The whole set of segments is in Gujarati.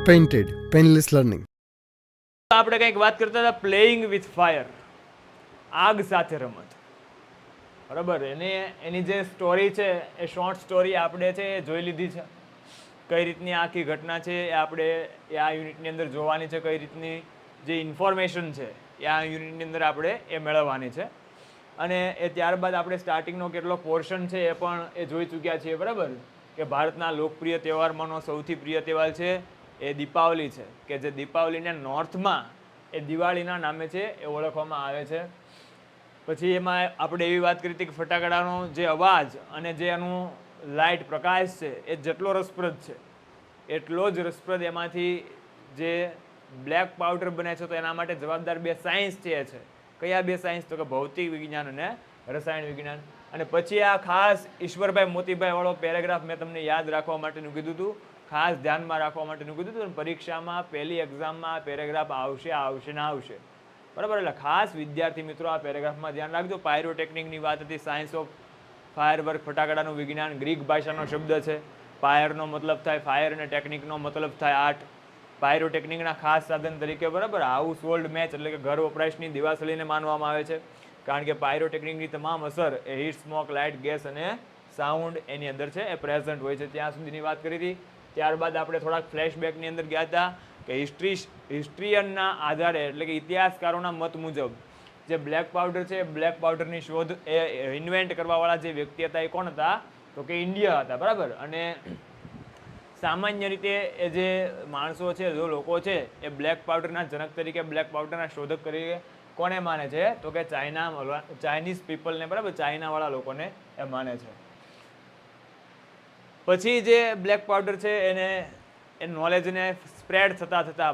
Painted, painless learning. આપણે કંઈક વાત કરતા હતા પ્લેઇંગ વિથ ફાયર, આગ સાથે રમત. બરાબર, એની જે સ્ટોરી છે એ શોર્ટ સ્ટોરી આપણે છે એ જોઈ લીધી છે. કઈ રીતની આખી ઘટના છે એ આપણે આ યુનિટની અંદર જોવાની છે. કઈ રીતની જે ઇન્ફોર્મેશન છે એ આ યુનિટની અંદર આપણે એ મેળવવાની છે. અને એ ત્યારબાદ આપણે સ્ટાર્ટિંગનો કેટલો પોર્શન છે એ પણ એ જોઈ ચૂક્યા છીએ. બરાબર, કે ભારતના લોકપ્રિય તહેવારમાંનો સૌથી પ્રિય તહેવાર છે એ દીપાવલી છે, કે જે દીપાવલીને નોર્થમાં એ દિવાળીના નામે છે એ ઓળખવામાં આવે છે. પછી એમાં આપણે એવી વાત કરી હતી કે ફટાકડાનો જે અવાજ અને જે એનું લાઇટ પ્રકાશ છે એ જેટલો રસપ્રદ છે એટલો જ રસપ્રદ એમાંથી જે બ્લેક પાવડર બને છે તો એના માટે જવાબદાર બે સાયન્સ છે. કયા બે સાયન્સ? તો કે ભૌતિક વિજ્ઞાન અને રસાયણ વિજ્ઞાન. અને પછી આ ખાસ ઈશ્વરભાઈ મોતીભાઈ વાળો પેરેગ્રાફ મેં તમને યાદ રાખવા માટેનું કીધું હતું, ખાસ ધ્યાનમાં રાખવા માટેનું કીધું હતું. પરીક્ષામાં પહેલી એક્ઝામમાં પેરેગ્રાફ આવશે ના આવશે. બરાબર, એટલે ખાસ વિદ્યાર્થી મિત્રો આ પેરેગ્રાફમાં ધ્યાન રાખજો. પાયરોટેકનિકની વાત હતી, સાયન્સ ઓફ ફાયર વર્ક, ફટાકડાનું વિજ્ઞાન, ગ્રીક ભાષાનો શબ્દ છે. ફાયરનો મતલબ થાય ફાયર અને ટેકનિકનો મતલબ થાય આર્ટ. પાયરોટેકનિકના ખાસ સાધન તરીકે બરાબર હાઉસ હોલ્ડ મેચ એટલે કે ઘર વપરાશની દિવાસળીને માનવામાં આવે છે. કારણ કે પાયરોટેકનિકની તમામ અસર એ હીટ, સ્મોક, લાઇટ, ગેસ અને સાઉન્ડ એની અંદર છે એ પ્રેઝન્ટ હોય છે. ત્યાં સુધીની વાત કરી હતી. ત્યારબાદ આપણે થોડાક ફ્લેશબેકની અંદર ગયા હતા કે હિસ્ટ્રીયનના આધારે એટલે કે ઇતિહાસકારોના મત મુજબ જે બ્લેક પાવડર છે એ બ્લેક પાવડરની શોધ એ ઇન્વેન્ટ કરવાવાળા જે વ્યક્તિ હતા એ કોણ હતા? તો કે ઇન્ડિયા હતા. બરાબર, અને સામાન્ય રીતે એ જે માણસો છે, જે લોકો છે એ બ્લેક પાવડરના જનક તરીકે, બ્લેક પાવડરના શોધક તરીકે કોને માને છે? તો કે ચાઇનીઝ પીપલને, બરાબર, ચાઇનાવાળા લોકોને એ માને છે. પછી જે બ્લેક પાવડર છે એ નોલેજને સ્પ્રેડ થતા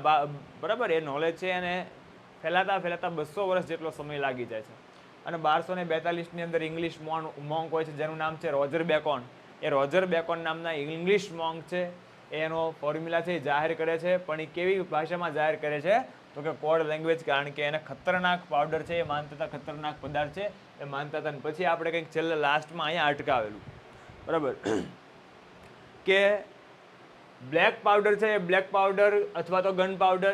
બરાબર, એ નોલેજ છે એને ફેલાતા 200 વર્ષ જેટલો સમય લાગી જાય છે. અને 1242ની અંદર ઇંગ્લિશ મોન્ક હોય છે જેનું નામ છે રોજર બેકોન. એ રોજર બેકોન નામના ઇંગ્લિશ મોન્ક છે એનો ફોર્મ્યુલા છે એ જાહેર કરે છે. પણ એ કેવી ભાષામાં જાહેર કરે છે? તો કે કોડ લેંગ્વેજ. કારણ કે એને ખતરનાક પાવડર છે એ માનતા હતા, ખતરનાક પદાર્થ છે એ માનતા હતા. પછી આપણે કંઈક છેલ્લે લાસ્ટમાં અહીંયા અટકાવેલું. બરાબર, કે બ્લેક પાવડર છે એ બ્લેક પાવડર અથવા તો ગન પાવડર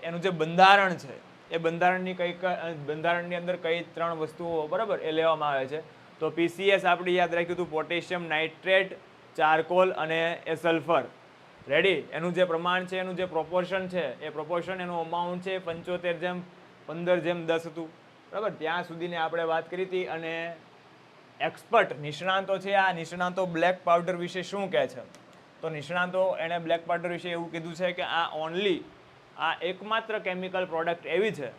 એનું જે બંધારણ છે એ બંધારણની અંદર કઈ 3 વસ્તુઓ બરાબર એ લેવામાં આવે છે. તો PCS આપણે યાદ રાખ્યું હતું, પોટેશિયમ નાઇટ્રેટ, ચારકોલ અને એ સલ્ફર. રેડી, એનું જે પ્રમાણ છે, એનું જે પ્રોપોર્શન છે એ પ્રોપોર્શન, એનું અમાઉન્ટ છે 75:15:10 હતું. બરાબર, ત્યાં સુધીને આપણે વાત કરી હતી. અને એક્સપર્ટ નિષ્ણાંતો છે, આ નિષ્ણાંતો બ્લેક પાવડર વિશે શું કહે છે? તો નિષ્ણાંતો એણે બ્લેક પાવડર વિશે એવું કીધું છે કે આ એકમાત્ર કેમિકલ પ્રોડક્ટ એવી છે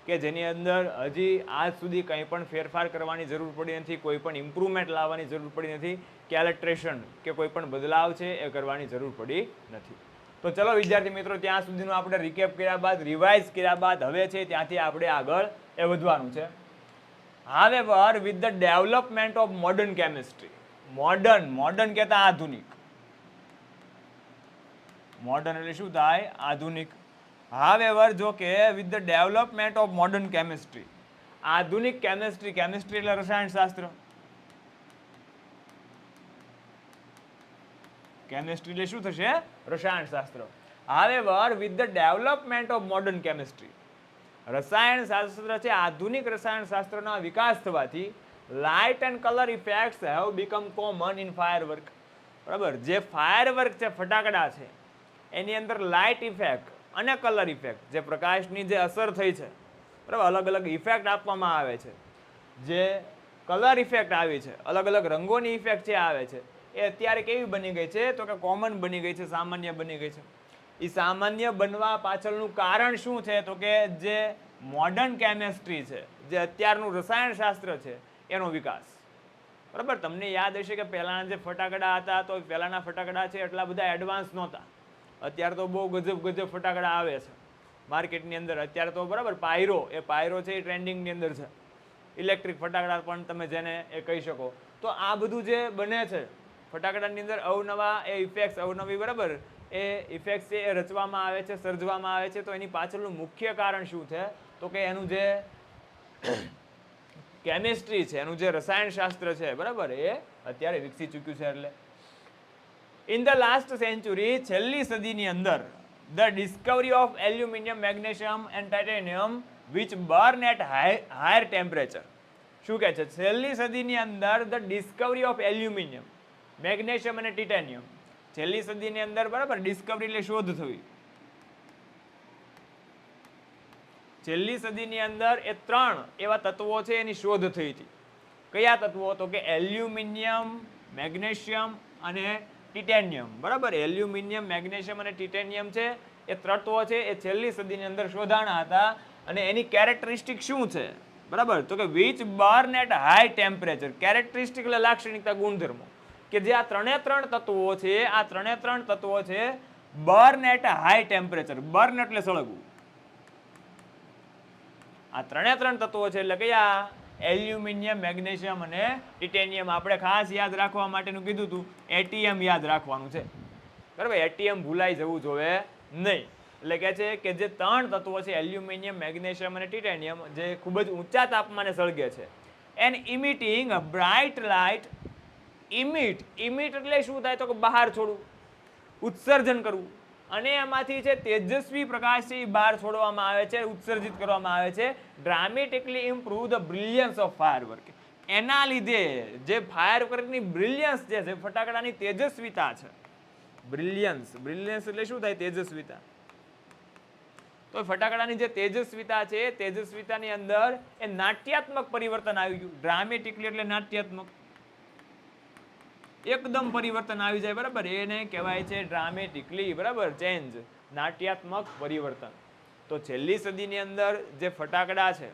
કે જેની અંદર હજી આજ સુધી કંઈ પણ ફેરફાર કરવાની જરૂર પડી નથી, કોઈ પણ ઇમ્પ્રુવમેન્ટ લાવવાની જરૂર પડી નથી, કેલેટ્રેશન કે કોઈ પણ બદલાવ છે એ કરવાની જરૂર પડી નથી. તો ચલો વિદ્યાર્થી મિત્રો, ત્યાં સુધીનું આપણે રિકેપ કર્યા બાદ, રિવાઇઝ કર્યા બાદ હવે છે ત્યાંથી આપણે આગળ એ વધવાનું છે. However, with the development of modern chemistry, modern કહેતા આધુનિક, મોડર્ન એટલે શું થાય? આધુનિક. However, જો કે with the development of modern chemistry, આધુનિક કેમિસ્ટ્રી એટલે રસાયણશાસ્ત્ર. કેમિસ્ટ્રી એટલે શું થશે? રસાયણશાસ્ત્ર. However, with the development of modern chemistry, રસાયણશાસ્ત્ર છે, આધુનિક રસાયણશાસ્ત્રના વિકાસ થવાથી light and colour effects have become common in firework. બરાબર, જે ફાયરવર્ક છે, ફટાકડા છે, એની અંદર લાઇટ ઇફેક્ટ અને કલર ઇફેક્ટ, જે પ્રકાશની જે અસર થઈ છે, બરાબર, અલગ અલગ ઇફેક્ટ આપવામાં આવે છે. જે કલર ઇફેક્ટ આવી છે, અલગ અલગ રંગોની ઇફેક્ટ જે આવે છે, એ અત્યારે કેવી બની ગઈ છે? તો કે કોમન બની ગઈ છે, સામાન્ય બની ગઈ છે. એ સામાન્ય બનવા પાછળનું કારણ શું છે? તો કે જે મોડર્ન કેમિસ્ટ્રી છે, જે અત્યારનું રસાયણશાસ્ત્ર છે એનો વિકાસ. બરાબર, તમને યાદ હશે કે પહેલાના જે ફટાકડા હતા તો પહેલાના ફટાકડા છે એટલા બધા એડવાન્સ નહોતા. અત્યારે તો બહુ ગજબ ફટાકડા આવે છે માર્કેટની અંદર. અત્યારે તો બરાબર પાયરો છે એ ટ્રેન્ડિંગની અંદર છે. ઇલેક્ટ્રિક ફટાકડા પણ તમે જેને એ કહી શકો. તો આ બધું જે બને છે ફટાકડાની અંદર, અવનવા એ ઇફેક્ટ્સ, અવનવી બરાબર એ ઇફેક્ટ્સ છે એ રચવામાં આવે છે, સર્જવામાં આવે છે. તો એની પાછળનું મુખ્ય કારણ શું છે? તો કે એનું જે કેમિસ્ટ્રી છે, એનું જે રસાયણશાસ્ત્ર છે, બરાબર, એ અત્યારે વિકસી ચૂક્યું છે. એટલે ઇન ધ લાસ્ટ સેન્ચુરી, છેલ્લી સદીની અંદર, the discovery of aluminium, magnesium and titanium which burn at higher temperature. શું કહે છે? છેલ્લી સદીની અંદર the discovery of aluminium, magnesium અને ટાઇટેનિયમ, છેલ્લી સદીની અંદર બરાબર, ડિસ્કવરી એટલે શોધ થવી. છેલ્લી સદીની અંદર એ 3 એવા તત્વો છે એની શોધ થઈ હતી. કયા તત્વો? તો કે એલ્યુમિનિયમ, મેગ્નેશિયમ અને ટિટેનિયમ. બરાબર, એલ્યુમિનિયમ, મેગ્નેશિયમ અને ટિટેનિયમ છે એ તત્વો છે એ છેલ્લી સદીની અંદર શોધાણા હતા. અને એની કેરેક્ટરિસ્ટિક શું છે? બરાબર, તો કે which burn at high temperature. Characteristic એટલે લાક્ષણિકતા, ગુણધર્મો, કે જે આ 3 તત્વો છે, આ 3 તત્વો છે burn at high temperature. Burn એટલે સળગવું. આ 3 તત્વો છે એટલે કયા? એલ્યુમિનિયમ, મેગ્નેશિયમ અને ટિટેનિયમ. આપણે ખાસ યાદ રાખવા માટેનું કીધું હતું, એટીએમ યાદ રાખવાનું છે. બરાબર, એટીએમ ભૂલાઈ જવું જોઈએ નહીં. એટલે કે છે કે જે 3 તત્વો છે એલ્યુમિનિયમ, મેગ્નેશિયમ અને ટિટેનિયમ, જે ખૂબ જ ઊંચા તાપમાને સળગે છે. And emitting a bright light. Emit એટલે શું થાય? તો કે બહાર છોડવું, ઉત્સર્જન કરવું. અને એમાંથી છે તેજસ્વી પ્રકાશ છે એ બહાર છોડવામાં આવે છે, ઉત્સર્જિત કરવામાં આવે છે. Dramatically improve the brilliance of firework. એના લીધે જે ફાયરવર્કની બ્રિલિયન્સ જે છે, ફટાકડાની તેજસ્વીતા છે. બ્રિલિયન્સ એટલે શું થાય? તેજસ્વીતા. તો ફટાકડાની જે તેજસ્વીતા છે, તેજસ્વીતાની અંદર એ નાટ્યાત્મક પરિવર્તન આવી ગયું. ડ્રામેટિકલી એટલે નાટ્યાત્મક, એકદમ પરિવર્તન આવી જાય. બરાબર, એને કહેવાય છે ડ્રામેટિકલી. બરાબર, ચેન્જ, નાટ્યાત્મક પરિવર્તન. તો છેલ્લી સદીની અંદર જે ફટાકડા છે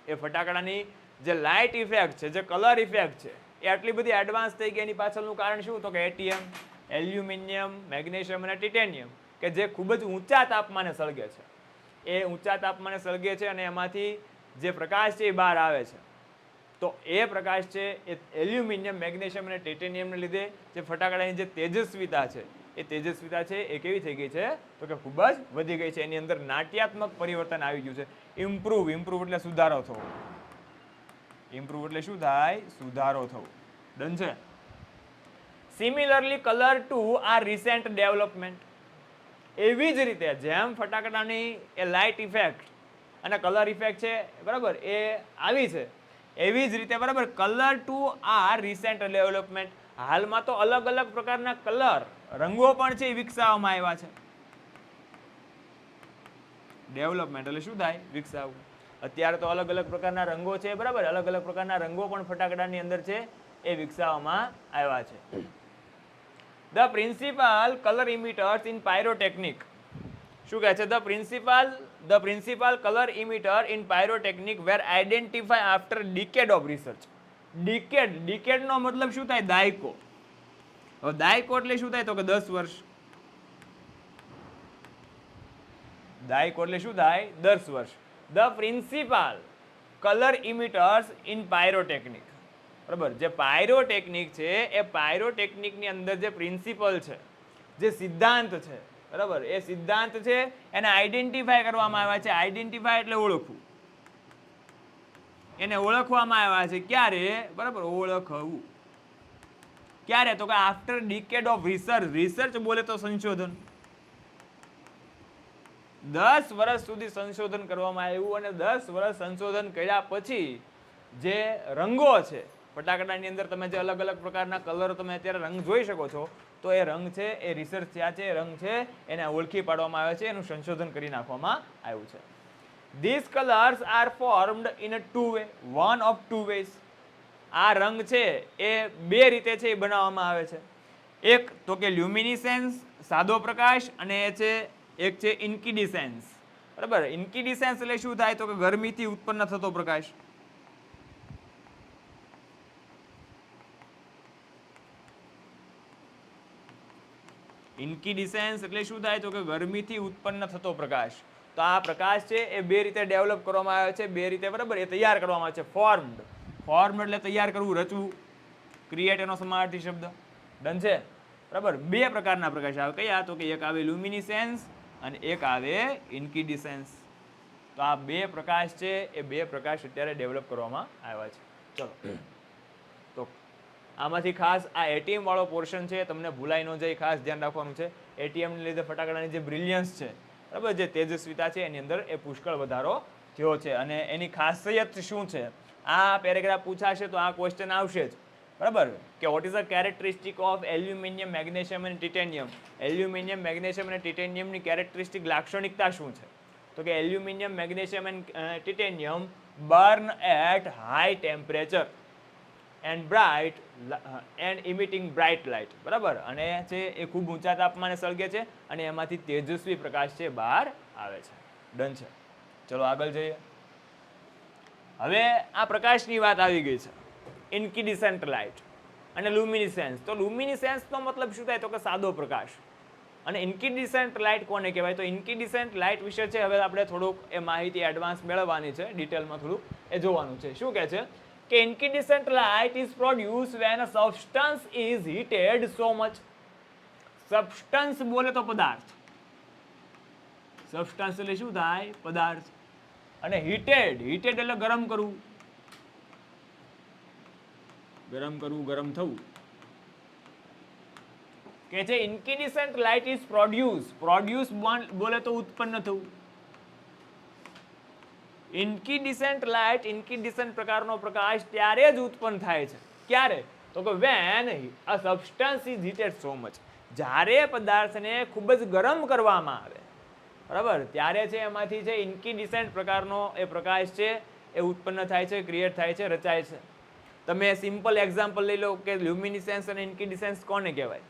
એ ફટાકડાની જે લાઇટ ઇફેક્ટ છે, જે કલર ઇફેક્ટ છે, એ આટલી બધી એડવાન્સ થઈ ગઈ. એની પાછળનું કારણ શું? તો કે એટીએમ, એલ્યુમિનિયમ, મેગ્નેશિયમ અને ટિટેનિયમ, કે જે ખૂબ જ ઊંચા તાપમાને સળગે છે. એ ઊંચા તાપમાને સળગે છે અને એમાંથી જે પ્રકાશ છે એ બહાર આવે છે. તો એ પ્રકાશ છે એ એલ્યુમિનિયમ, મેગ્નેશિયમ અને ટાઇટેનિયમને લીધે જે ફટાકડાની જે તેજસ્વીતા છે એ તેજસ્વીતા છે એ કેવી થઈ ગઈ છે? તો કે ખૂબ જ વધી ગઈ છે. એની અંદર નાટ્યાત્મક પરિવર્તન આવી ગયું છે. ઇમ્પ્રૂવ એટલે સુધારો થવો. ઇમ્પ્રૂવ એટલે શું થાય? સુધારો થવો. ડન છે. સિમિલરલી કલર ટુ આ રિસેન્ટ ડેવલપમેન્ટ. એવી જ રીતે જેમ ફટાકડાની એ લાઇટ ઇફેક્ટ અને કલર ઇફેક્ટ છે, બરાબર, એ આવી છે, એવી જ રીતે બરાબર કલર ટુ આ રિસેન્ટ ડેવલપમેન્ટ. હાલમાં તો અલગ અલગ પ્રકારના કલર, રંગો પણ છે એ વિકસાવવામાં આવ્યા છે. ડેવલપમેન્ટ એટલે શું થાય? વિકસાવવું. અત્યારે તો અલગ અલગ પ્રકારના રંગો છે. બરાબર, અલગ અલગ પ્રકારના રંગો પણ ફટાકડાની અંદર છે એ વિકસાવવામાં આવ્યા છે. The principal colour emitters in pyrotechnic. શું કહે છે? The principal colour emitter in pyrotechnic were identify after decade of research. Decade નો મતલબ શું થાય? દાયકો. હવે દાયકો એટલે શું થાય? તો કે 10 વર્ષ. દાયકો એટલે શું થાય? 10 વર્ષ. The principal colour emitters in pyrotechnic. બરાબર, જે પાયરોટેકનિક છે એ પાયરોટેકનિકની અંદર જે પ્રિન્સિપલ છે, જે સિદ્ધાંત છે, બરાબર, એ સિદ્ધાંત છે એને આઈડેન્ટિફાય કરવામાં આવ્યા છે. આઈડેન્ટિફાય એટલે ઓળખવું. એને ઓળખવામાં આવ્યા છે. ક્યારે? બરાબર, ઓળખવું. ક્યારે? તો કે after decade of research. Research બોલે તો સંશોધન. 10 વર્ષ સુધી સંશોધન કરવામાં આવ્યું અને 10 વર્ષ સંશોધન કર્યા પછી જે રંગો છે ફટાકડાની અંદર, તમે જે અલગ અલગ પ્રકારના કલર તમે અત્યારે રંગ જોઈ શકો છો, તો એ રંગ છે એ રિસર્ચ થયા છે, એ રંગ છે એને ઓળખી પાડવામાં આવે છે, એનું સંશોધન કરી નાખવામાં આવ્યું છે. These colors are formed in a two way, one of two ways. આ રંગ છે એ 2 રીતે છે એ બનાવવામાં આવે છે. એક તો કે લ્યુમિનિસેન્સ, સાદો પ્રકાશ, અને એક છે ઇન્કિડિસેન્સ. બરાબર, ઇન્કિડિસેન્સ એટલે શું થાય? તો કે ગરમીથી ઉત્પન્ન થતો પ્રકાશ. ઇન્કિડિસેન્સ એટલે શું થાય? તો કે ગરમીથી ઉત્પન્ન થતો પ્રકાશ. તો આ પ્રકાશ છે એ 2 રીતે ડેવલપ કરવામાં આવે છે, 2 રીતે, બરાબર, એ તૈયાર કરવામાં આવે છે. ફોર્મ્ડ એટલે તૈયાર કરવું, રચવું. ક્રિએટ એનો સમાનાર્થી શબ્દ. ડન છે. બરાબર, 2 પ્રકારના પ્રકાશ આવે. કયા? તો કે એક આવે લ્યુમિનિસેન્સ અને એક આવે ઇન્કિડિસેન્સ. તો આ 2 પ્રકાશ છે એ 2 પ્રકાશ અત્યારે ડેવલપ કરવામાં આવ્યા છે. ચલો, તો આમાંથી ખાસ આ એટીએમ વાળો પોર્શન છે તમને ભૂલાઈ ન જાય, ખાસ ધ્યાન રાખવાનું છે. એટીએમ ને લીધે ફટાકડાની જે બ્રિલિયન્સ છે બરાબર, જે તેજસ્વીતા છે એની અંદર એ પુષ્કળ વધારો થયો છે. અને એની ખાસિયત શું છે, આ પેરેગ્રાફ પૂછાશે તો આ ક્વેશ્ચન આવશે જ બરાબર, કે what is the characteristic of aluminium, magnesium અને ટિટેનિયમ. એલ્યુમિનિયમ, મેગ્નેશિયમ અને ટિટેનિયમની કેરેક્ટરિસ્ટિક લાક્ષણિકતા શું છે? તો કે aluminium, magnesium and titanium burn at high temperature and bright and emitting bright light બરાબર, અને છે એ ખૂબ ઊંચા તાપમાને સળગે છે અને એમાંથી તેજસ્વી પ્રકાશ છે બહાર આવે છે. ડન છે. ચલો આગળ જઈએ. હવે આ પ્રકાશની વાત આવી ગઈ છે, ઇન્કિડિસન્ટ લાઇટ અને લ્યુમિનિસેન્સ. તો લ્યુમિનિસેન્સનો મતલબ શું થાય? તો કે સાદો પ્રકાશ. અને ઇન્કિડિસન્ટ લાઇટ કોને કહેવાય? તો ઇન્કિડિસન્ટ લાઇટ વિશે છે હવે આપણે થોડુંક એ માહિતી એડવાન્સ મેળવવાની છે, ડિટેલમાં થોડુંક એ જોવાનું છે. શું કહે છે કે incandescent light is produced when a substance is heated so much. Substance બોલે તો પદાર્થ, સબસ્ટન્સ એટલે શું થાય? પદાર્થ. અને હીટેડ, હીટેડ એટલે ગરમ કરવું, ગરમ કરવું, ગરમ થવું. કે છે incandescent light is produced, produce બોલે તો ઉત્પન્ન થવું. ઇન્કિડિસન્ટ લાઇટ, ઇન્કિડિસન્ટ પ્રકારનો પ્રકાશ ત્યારે જ ઉત્પન્ન થાય છે. ક્યારે? તો કે van a substance is heated so much, જ્યારે પદાર્થને ખૂબ જ ગરમ કરવામાં આવે બરાબર, ત્યારે છે એમાંથી છે ઇન્કિડિસન્ટ પ્રકારનો એ પ્રકાશ છે એ ઉત્પન્ન થાય છે, ક્રિએટ થાય છે, રચાય છે. તમે સિમ્પલ એક્ઝામ્પલ લઈ લો કે લ્યુમિનિસેન્સ અને ઇન્કિડિસેન્સ કોને કહેવાય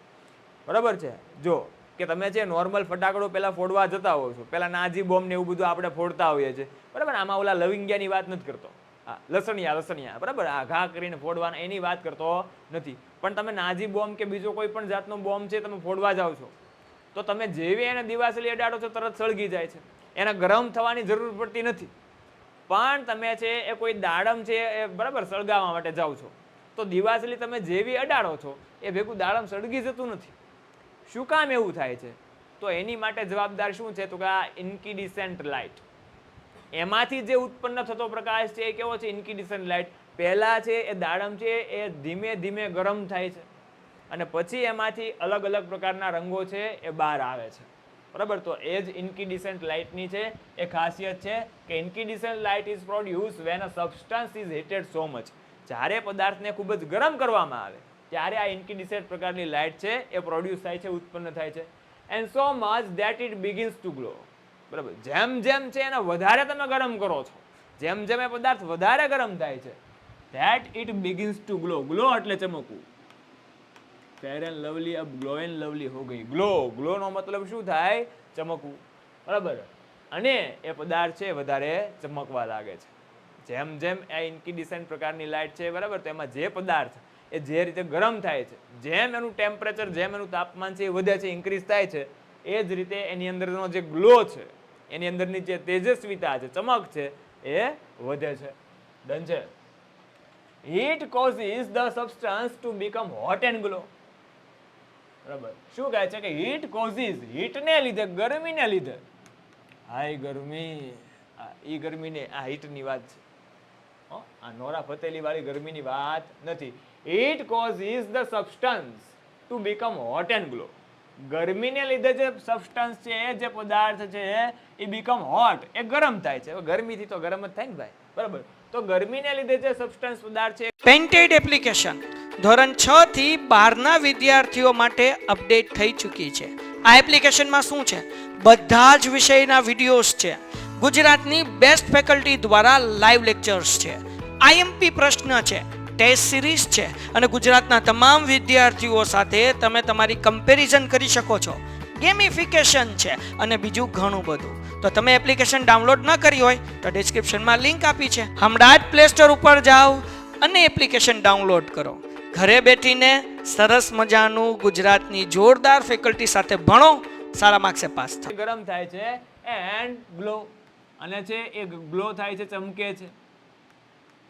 બરાબર છે. જો કે તમે છે નોર્મલ ફટાકડો પહેલા ફોડવા જતા હોવ છો, પહેલા નાજી બોમ્બ ને એવું બધું આપણે ફોડતા હોઈએ છીએ બરાબર. આમાં ઓલા લવિંગિયાની વાત નથી કરતો, હા લસણિયા બરાબર, આ ઘા કરીને ફોડવાના એની વાત કરતો નથી. પણ તમે નાજી બોમ્બ કે બીજો કોઈ પણ જાતનો બોમ્બ છે તમે ફોડવા જાઓ છો તો તમે જેવી એને દિવાસળી અડાડો છો તરત સળગી જાય છે, એને ગરમ થવાની જરૂર પડતી નથી. પણ તમે છે એ કોઈ દાડમ છે એ બરાબર સળગાવવા માટે જાઓ છો તો દિવાસળી તમે જેવી અડાડો છો એ ભેગું દાડમ સળગી જતું નથી. શું કામ એવું થાય છે? તો એની માટે જવાબદાર શું છે? તો કે આ ઇન્કિડિસન્ટ લાઇટ, એમાંથી જે ઉત્પન્ન થતો પ્રકાશ છે એ કેવો છે? ઇન્કિડિસન્ટ લાઇટ. પહેલા છે એ દાડમ છે એ ધીમે ધીમે ગરમ થાય છે અને પછી એમાંથી અલગ અલગ પ્રકારના રંગો છે એ બહાર આવે છે બરાબર. તો એ જ ઇન્કિડિસન્ટ લાઇટની છે એ ખાસિયત છે કે incandescent light is produce when a substance is heated so much. જ્યારે પદાર્થને ખૂબ જ ગરમ કરવામાં આવે ત્યારે આ ઇન્કિડિસન્ટ પ્રકારની લાઇટ છે એ પ્રોડ્યુસ થાય છે, ઉત્પન્ન થાય છે. And so much that it begins two glow બરાબર. જેમ જેમ છે એને વધારે તમે ગરમ કરો છો, જેમ જેમ એ પદાર્થ વધારે ગરમ થાય છે that it begins two glow. Glow એટલે ચમકવું. ફેર એન્ડ લવલી અબ ગ્લો એન્ડ લવલી હો ગઈ. ગ્લો, ગ્લો નો મતલબ શું થાય? ચમકવું બરાબર. અને એ પદાર્થ છે વધારે ચમકવા લાગે છે. જેમ જેમ આ ઇન્કિડિસન્ટ પ્રકારની લાઇટ છે બરાબર, તો એમાં જે પદાર્થ એ જે રીતે ગરમ થાય છે, જેમ એનું ટેમ્પરેચર, જેમ એનું તાપમાન છે એ વધે છે, ઇન્ક્રીઝ થાય છે, એ જ રીતે એની અંદરનો જે ગ્લો છે, એની અંદરની જે તેજસ્વીતા છે, ચમક છે એ વધે છે. ડન છે. Heat causes the substance to become hot and glow બરાબર. શું કહે છે કે હીટ કોઝિસ, હીટને લીધે, ગરમીને લીધે, હાઈ ગરમી, ઈ ગરમીને આ હીટની વાત છે, આ નોરા ફતેલી વાળી ગરમીની વાત નથી. Heat causes the substance to become hot and glow. ગરમીને લીધે જે સબસ્ટન્સ છે, જે પદાર્થ છે એ બીકમ હોટ, એ ગરમ થાય છે. ગરમીથી તો ગરમ જ થાય ને ભાઈ બરાબર. તો ગરમીને લીધે જે સબસ્ટન્સ પદાર્થ છે. પેઇન્ટેડ એપ્લિકેશન ધોરણ 6 થી 12ના વિદ્યાર્થીઓ માટે અપડેટ થઈ ચૂકી છે. આ એપ્લિકેશનમાં શું છે? બધા જ વિષયના વિડીયોઝ છે, ગુજરાતની બેસ્ટ ફેકલ્ટી દ્વારા લાઈવ લેક્ચર્સ છે, આઈએમપી પ્રશ્ન છે, ટેસ્ટ સિરીઝ છે અને ગુજરાતના તમામ વિદ્યાર્થીઓ સાથે તમે તમારી કમ્પેરિઝન કરી શકો છો. ગેમિફિકેશન છે અને બીજું ઘણું બધું. તો તમે એપ્લિકેશન ડાઉનલોડ ન કરી હોય તો ડિસ્ક્રિપ્શનમાં લિંક આપી છે, હમણાં જ પ્લે સ્ટોર ઉપર જાઓ અને એપ્લિકેશન ડાઉનલોડ કરો. ઘરે બેઠીને સરસ મજાનું ગુજરાતની જોરદાર ફેકલ્ટી સાથે ભણો, સારા માર્ક્સે પાસ થાઓ. ગરમ થાય છે એન્ડ ગ્લો, અને છે એ ગ્લો થાય છે, ચમકે છે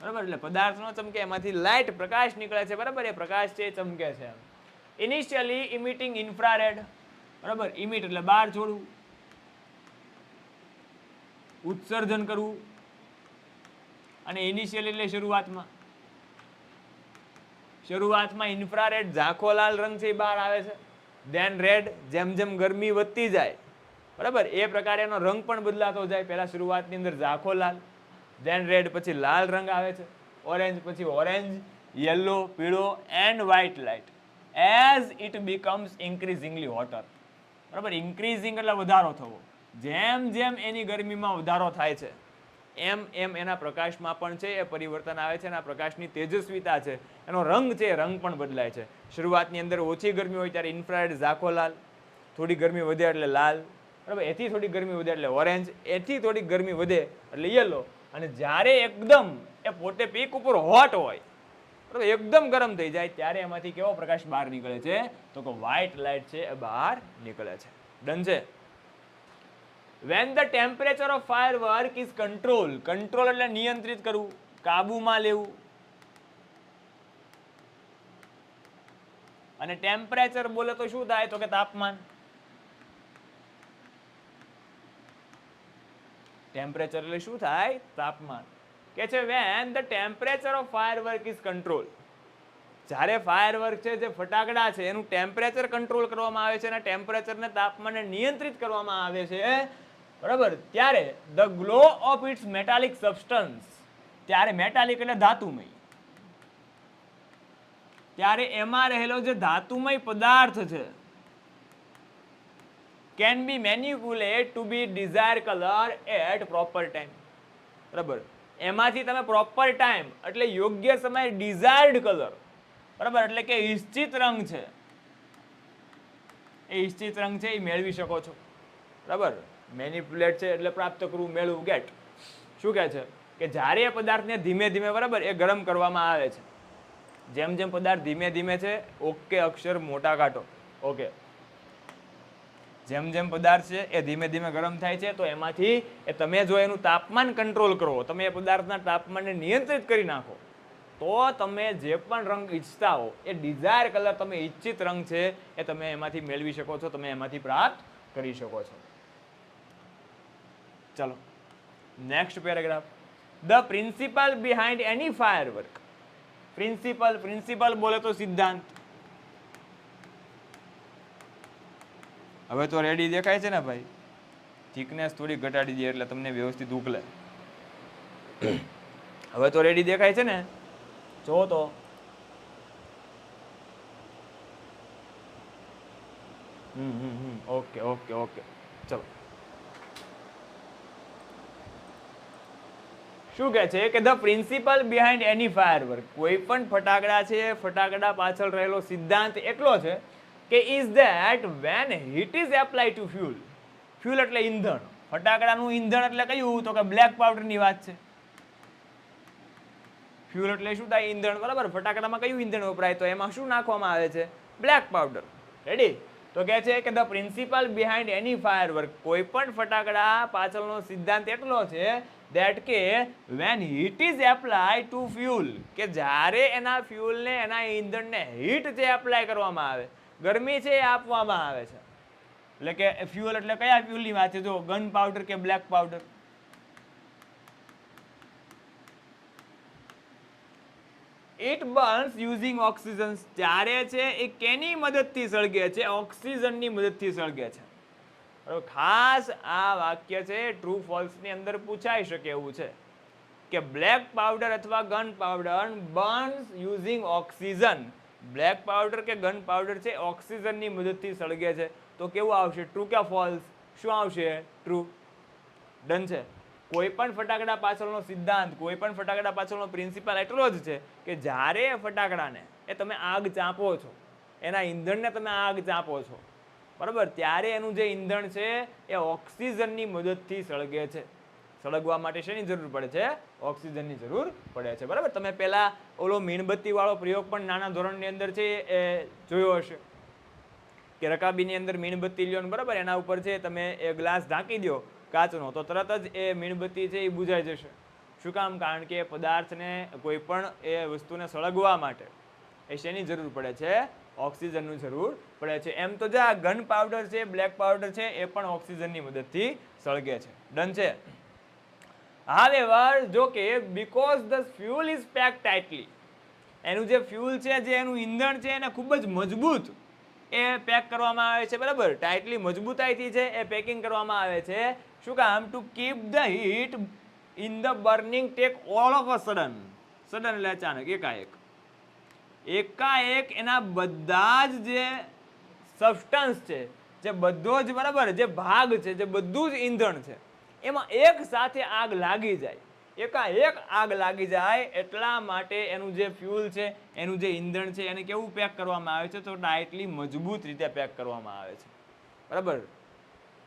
બરાબર. એટલે પદાર્થ નો ચમકે, એમાંથી લાઇટ પ્રકાશ નીકળે છે બરાબર. એ પ્રકાશ છે એ ચમકે છે. ઇનિશિયલી ઇમિટિંગ ઇન્ફ્રારેડ બરાબર. ઇમિટ એટલે બહાર છોડવું, ઉત્સર્જન કરવું, અને ઇનિશિયલી એટલે શરૂઆતમાં. શરૂઆતમાં ઇન્ફ્રારેડ ઝાંખો લાલ રંગ છે એ બહાર આવે છે, ધેન રેડ, જેમ જેમ ગરમી વધતી જાય બરાબર એ પ્રકારે એનો રંગ પણ બદલાતો જાય. પહેલા શરૂઆતની અંદર ઝાંખો લાલ, ધેન રેડ, પછી લાલ રંગ આવે છે, ઓરેન્જ, પછી ઓરેન્જ, યલો, પીળો and white light as it becomes increasingly hotter. બરાબર, ઇન્ક્રીઝિંગ એટલે વધારો થવો. જેમ જેમ એની ગરમીમાં વધારો થાય છે એમ એમ એના પ્રકાશમાં પણ છે એ પરિવર્તન આવે છે. એના પ્રકાશની તેજસ્વીતા છે, એનો રંગ છે, રંગ પણ બદલાય છે. શરૂઆતની અંદર ઓછી ગરમી હોય ત્યારે ઇન્ફ્રારેડ ઝાંખો લાલ, થોડી ગરમી વધે એટલે લાલ, બરાબર, એથી થોડી ગરમી વધે એટલે ઓરેન્જ, એથી થોડી ગરમી વધે એટલે યલો, અને જ્યારે એકદમ એ પોતે પીક ઉપર હોટ હોય બરાબર એકદમ ગરમ થઈ જાય ત્યારે એમાંથી કેવો પ્રકાશ બહાર નીકળે છે તો કે વ્હાઇટ લાઇટ છે એ બહાર નીકળે છે. ડન છે. When the temperature of firework is controlled, control એટલે નિયંત્રિત કરવું, કાબુમાં લેવું, અને ટેમ્પરેચર બોલે તો શું થાય તો કે તાપમાન. ટેમ્પરેચર એટલે શું થાય તાપમાન. કે છે when the temperature of firework is controlled, જ્યારે ફાયરવર્ક છે જે ફટાકડા છે એનું ટેમ્પરેચર કંટ્રોલ કરવામાં આવે છે અને ટેમ્પરેચરને તાપમાનને નિયંત્રિત કરવામાં આવે છે બરાબર, ત્યારે the glow of its metallic substance, ત્યારે મેટાલિક એટલે ધાતુમય, ત્યારે એમાં રહેલો જે ધાતુમય પદાર્થ છે can be manipulated to be desired color at proper time. બરાબર, એમાંથી તમે પ્રોપર ટાઈમ એટલે યોગ્ય સમય ડિઝાયર્ડ કલર બરાબર એટલે કે ઈચ્છિત રંગ છે એ ઈચ્છિત રંગ છે એ મેળવી શકો છો. બરાબર, મેનિપ્યુલેટ છે એટલે પ્રાપ્ત કરવું, મેળવું, ગેટ. શું કહે છે કે જ્યારે એ પદાર્થને ધીમે ધીમે બરાબર એ ગરમ કરવામાં આવે છે, જેમ જેમ પદાર્થ ધીમે ધીમે છે, ઓકે અક્ષર મોટા કાઢો, ઓકે, જેમ જેમ પદાર્થ છે એ ધીમે ધીમે ગરમ થાય છે તો એમાંથી એ તમે જો એનું તાપમાન કંટ્રોલ કરો, તમે એ પદાર્થના તાપમાનને નિયંત્રિત કરી નાખો તો તમે જે પણ રંગ ઈચ્છતા હો એ ડિઝાયર કલર, તમે ઈચ્છિત રંગ છે એ તમે એમાંથી મેળવી શકો છો, તમે એમાંથી પ્રાપ્ત કરી શકો છો. ચલો next paragraph. The principal behind any firework. Principal, principal બોલે તો સિદ્ધાંત. હવે તો રેડી દેખાય છે ને ભાઈ, થિકનેસ થોડી ઘટાડી દે એટલે તમને વ્યવસ્થિત ઉકલે. હવે તો રેડી દેખાય છે ને, જો તો ઓકે ઓકે ઓકે. ચલો શું કહે છે કે the principal behind any firework, કોઈ પણ ફટાકડા છે ફટાકડા પાછળ રહેલો સિદ્ધાંત એટલો છે કે is that when heat is apply to fuel, fuel એટલે ઈંધણ, ફટાકડાનું ઈંધણ એટલે કયું તો કે બ્લેક પાવડરની વાત છે. ફ્યુલ એટલે શું થાય ઈંધણ બરાબર, ફટાકડામાં કયું ઈંધણ વપરાય તો એમાં શું નાખવામાં આવે છે બ્લેક પાવડર. રેડી, તો કહે છે કે the principal behind any firework, કોઈ પણ ફટાકડા પાછળનો સિદ્ધાંત એટલો છે that કે when heat is applied to fuel, કે જ્યારે એના ફ્યુલને એના ઈંધણને હીટ જે એપ્લાય કરવામાં આવે, ગરમી છે એ આપવામાં આવે છે, એટલે કે ફ્યુઅલ એટલે કયા ફ્યુલની વાત છે જો ગન પાવડર કે black powder. It burns using oxygen, ત્યારે છે એ કેની મદદથી સળગે છે, ઓક્સિજનની મદદથી સળગે છે. ખાસ આ વાક્ય છે ટ્રુ ફોલ્સ ની અંદર પૂછાઈ શકે એવું છે કે બ્લેક પાવડર અથવા gun powder burns using oxygen, black powder કે ગન પાવડર છે ઓક્સિજનની મદદથી સળગે છે, તો કેવું આવશે ટ્રુ કે ફોલ્સ? શું આવશે? ટ્રુ. ડન છે. કોઈ પણ ફટાકડા પાછળનો સિદ્ધાંત, કોઈ પણ ફટાકડા પાછળનો પ્રિન્સિપલ એટલો જ છે કે જ્યારે ફટાકડાને એ તમે આગ ચાંપો છો, એના ઈંધણને તમે આગ ચાંપો છો બરાબર, ત્યારે એનું જે ઈંધણ છે એ ઓક્સિજનની મદદથી સળગે છે. સળગવા માટે શેની જરૂર પડે છે? ઓક્સિજનની જરૂર પડે છે બરાબર. તમે પહેલા ઓલો મીણબત્તી વાળો પ્રયોગ પણ નાના ધોરણની અંદર છે એ જોયો હશે કે રકાબીની અંદર મીણબત્તી લ્યો બરાબર, એના ઉપર છે તમે એ ગ્લાસ ઢાંકી દો કાચનો તો તરત જ એ મીણબત્તી છે એ બુઝાઈ જશે. શું કામ? કારણ કે પદાર્થને કોઈ પણ એ વસ્તુને સળગવા માટે એ શેની જરૂર પડે છે? ઓક્સિજનની જરૂર પડે છે. એમ તો જા ગન પાવડર છે, બ્લેક પાવડર છે એ પણ ઓક્સિજનની મદદથી સળગે છે. ડન છે. However, જો કે because the fuel is packed tightly, એનું જે ફ્યુલ છે, જે એનું ઈંધણ છે, એને ખૂબ જ મજબૂત એ પેક કરવામાં આવે છે, બરાબર, ટાઇટલી મજબૂતાઈથી છે એ પેકિંગ કરવામાં આવે છે. શું કામ? To keep the heat in the burning take all of a sudden. Sudden એટલે અચાનક, એકાએક એના બધા જ જે સબસ્ટન્સ છે, જે બધો જ બરાબર જે ભાગ છે, જે બધું જ ઈંધણ છે, એમાં એક સાથે આગ લાગી જાય, એકાએક આગ લાગી જાય. એટલા માટે એનું જે ફ્યુલ છે, એનું જે ઈંધણ છે, એને કેવું પેક કરવામાં આવે છે? તો ટાઇટલી મજબૂત રીતે પેક કરવામાં આવે છે, બરાબર.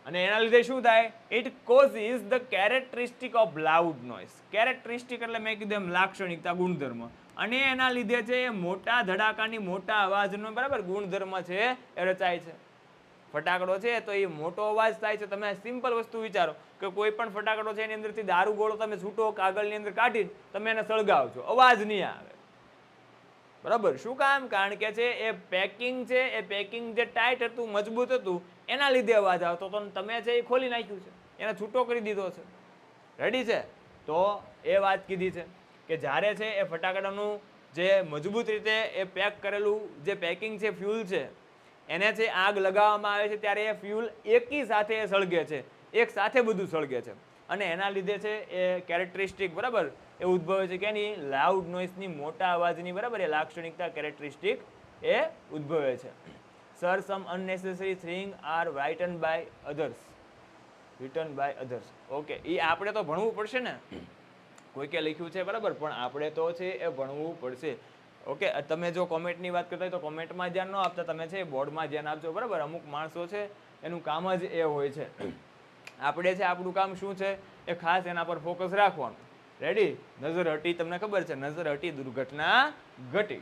અને એના લીધે શું થાય? It causes the characteristic of loud noise. Characteristic એટલે મેં કીધું એમ લાક્ષણિકતા, ગુણધર્મ. અને એના લીધે છે એ મોટા ધડાકાની મોટા અવાજનો બરાબર ગુણધર્મ છે એ રચાય છે. ફટાકડો છે તો એ મોટો અવાજ થાય છે. તમે સિમ્પલ વસ્તુ વિચારો કે કોઈ પણ ફટાકડો છે એની અંદરથી દારૂ ગોળો તમે છૂટો કાગળની અંદર કાઢી તમે એને સળગાવજો, અવાજ નહીં આવે, બરાબર. શું કામ? કારણ કે છે એ પેકિંગ છે, એ પેકિંગ જે ટાઈટ હતું, મજબૂત હતું, એના લીધે અવાજ આવતો. તો તમે છે એ ખોલી નાખ્યું છે, એને છૂટો કરી દીધો છે. રેડી છે? તો એ વાત કીધી છે કે જ્યારે છે એ ફટાકડાનું જે મજબૂત રીતે એ પેક કરેલું જે પેકિંગ છે, ફ્યુલ છે, એને છે આગ લગાવવામાં આવે છે ત્યારે એ ફ્યુલ એકી સાથે એ સળગે છે, એક સાથે બધું સળગે છે. અને એના લીધે છે એ કેરેક્ટરિસ્ટિક બરાબર એ ઉદ્ભવે છે કે એની લાઉડ નોઇસની, મોટા અવાજની બરાબર એ લાક્ષણિકતા કેરેક્ટરિસ્ટિક એ ઉદ્ભવે છે. Sir, some unnecessary thing are written by others. Written by others. Okay, એ આપણે તો ભણવું પડશે ને, કોઈ કે લખ્યું છે બરાબર, પણ આપણે તો છે એ ભણવું પડશે. ઓકે, તમે જો કોમેન્ટની વાત કરતા હોય તો કોમેન્ટમાં ધ્યાન ન આપતા, તમે છે બોર્ડમાં ધ્યાન આપજો, બરાબર. અમુક માણસો છે એનું કામ જ એ હોય છે. આપણે છે આપણું કામ શું છે એ ખાસ એના પર ફોકસ રાખવાનું. રેડી? નજર હટી, તમને ખબર છે, નજર હટી દુર્ઘટના ઘટી.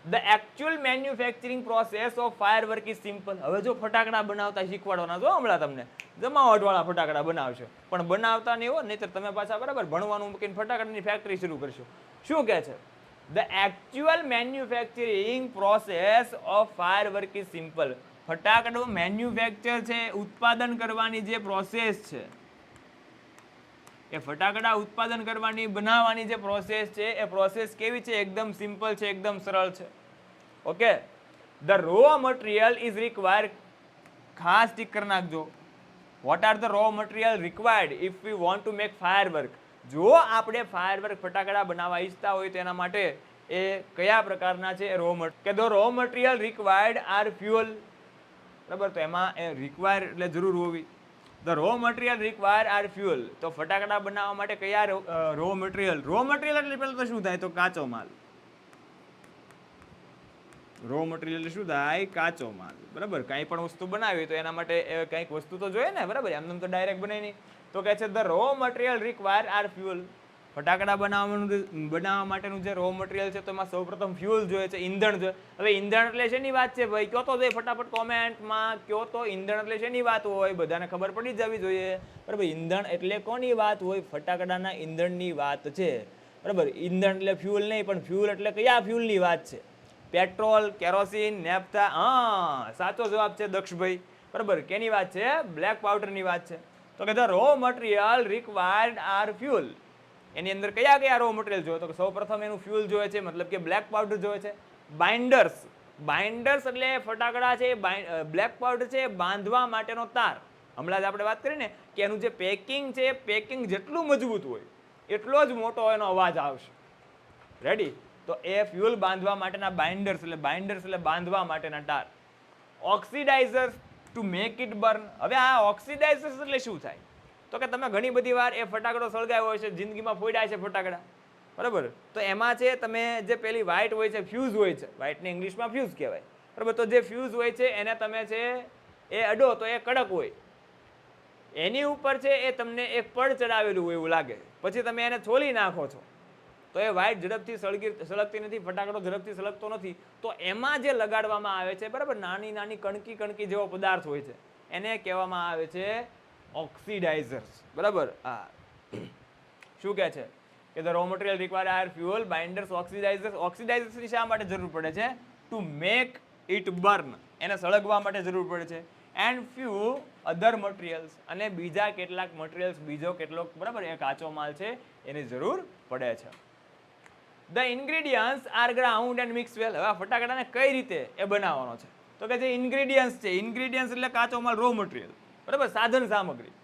The actual manufacturing process of firework is simple. હવે જો ફટાકડા બનાવતા શીખવાડવાના, જો હમણાં તમને જમાવટવાળા ફટાકડા બનાવશે, પણ બનાવતા નહીં હો, નહીંતર તમે પાછા બરાબર ભણવાનું મૂકીને ફટાકડાની ફેક્ટરી શરૂ કરશો. શું કહે છે? The actual manufacturing process of firework is simple. ફટાકડો મેન્યુફેક્ચર છે, ઉત્પાદન કરવાની જે પ્રોસેસ છે, એ ફટાકડા ઉત્પાદન કરવાની, બનાવવાની જે પ્રોસેસ છે, એ પ્રોસેસ કેવી છે? એકદમ સિમ્પલ છે, એકદમ સરળ છે. Okay, the raw material is required. ખાસ ટીક કરી નાખજો. What are the raw material required if we want to make firework. જો આપણે ફાયરવર્ક ફટાકડા બનાવવા ઈચ્છતા હોય તો એના માટે એ કયા પ્રકારના છે રો મટીરિયલ? કે the raw material required are fuel. બરાબર, તો એમાં એ રિક્વાયર એટલે જરૂર હોવી. The raw material require are fuel. તો ફટાકડા બનાવવા માટે કયા રો મટીરિયલ? રો મટીરિયલ એટલે પહેલાં તો શું થાય? તો કાચો માલ. રો મટીરિયલ એટલે શું થાય? કાચો માલ, બરાબર. કાંઈ પણ વસ્તુ બનાવી તો એના માટે કંઈક વસ્તુ તો જોઈએ ને, બરાબર. એમને તો ડાયરેક્ટ બનાવી નહીં. તો કહે છે the raw material require are fuel. ફટાકડા બનાવવા માટેનું જે રો મટીરિયલ છે તો એમાં સૌપ્રથમ ફ્યુઅલ જોઈએ છે, ઈંધણ જોઈએ. હવે ઈંધણ એટલે શેની વાત છે ભાઈ? કયો તો જોઈએ ફટાફટ કોમેન્ટમાં, કયો તો ઈંધણ એટલે શેની વાત હોય? બધાને ખબર પડી જવી જોઈએ, બરાબર. ઈંધણ એટલે કોની વાત હોય? ફટાકડાના ઈંધણની વાત છે, બરાબર. ઈંધણ એટલે ફ્યુઅલ નહીં, પણ ફ્યુઅલ એટલે કયા ફ્યુઅલની વાત છે? Petrol, kerosene, naphtha. હા, સાચો જવાબ છે દક્ષભાઈ, બરાબર. કેની વાત છે? બ્લેક પાવડરની વાત છે. તો કે the raw material required are fuel. એની અંદર કયા કયા રો મટીરિયલ જોઈએ? તો સૌપ્રથમ એનું ફ્યુઅલ જોઈએ છે, મતલબ કે બ્લેક પાવડર જોઈએ છે. બાઇન્ડર્સ. બાઇન્ડર્સ એટલે ફટાકડા છે, બ્લેક પાવડર છે, બાંધવા માટેનો તાર. હમણાં જ આપણે વાત કરી ને કે એનું જે પેકિંગ છે, પેકિંગ જેટલું મજબૂત હોય એટલો જ મોટો એનો અવાજ આવશે. રેડી? તો એ ફ્યુઅલ બાંધવા માટેના બાઇન્ડર્સ એટલે બાંધવા માટેના તાર. ઓક્સિડાઇઝર્સ ટુ મેક ઇટ બર્ન. હવે આ ઓક્સિડાઇઝર્સ એટલે શું થાય? તો કે તમે ઘણી બધી વાર એ ફટાકડો સળગાવ્યો હોય છે, જિંદગીમાં ફોડ્યા છે ફટાકડા, બરાબર. તો એમાં છે તમે જે પેલી વ્હાઇટ હોય છે, ફ્યુઝ હોય છે, વ્હાઇટને ઇંગ્લિશમાં ફ્યુઝ કહેવાય, બરાબર. તો જે ફ્યુઝ હોય છે એને તમે છે એ અડો તો એ કડક હોય, એની ઉપર છે એ તમને એક પડ ચડાવેલું હોય એવું લાગે, પછી તમે એને છોલી નાખો છો તો એ વ્હાઇટ ઝડપથી સળગતી નથી, ફટાકડો ઝડપથી સળગતો નથી. તો એમાં જે લગાડવામાં આવે છે, બરાબર, નાની નાની કણકી કણકી જેવો પદાર્થ હોય છે, એને કહેવામાં આવે છે ઓક્સિડાઇઝર્સ, બરાબર. હા, શું કહે છે કે the raw material require are fuel, binders, oxidizers. ઓક્સિડાઇઝર્સની શા માટે જરૂર પડે છે? To make it burn. એને સળગવા માટે જરૂર પડે છે. And few other materials. અને બીજા કેટલાક મટીરિયલ્સ, બીજો કેટલોક બરાબર એ કાચો માલ છે એની જરૂર પડે છે. The ingredients are ground and mix well. હવે આ ફટાકડાને કઈ રીતે એ બનાવવાનો છે? તો કે જે ઇન્ગ્રેડિયન્ટ્સ છે, ઇન્ગ્રેડિયન્ટ્સ એટલે કાચો માલ, રો મટીરિયલ, બરાબર, સાધન સામગ્રી.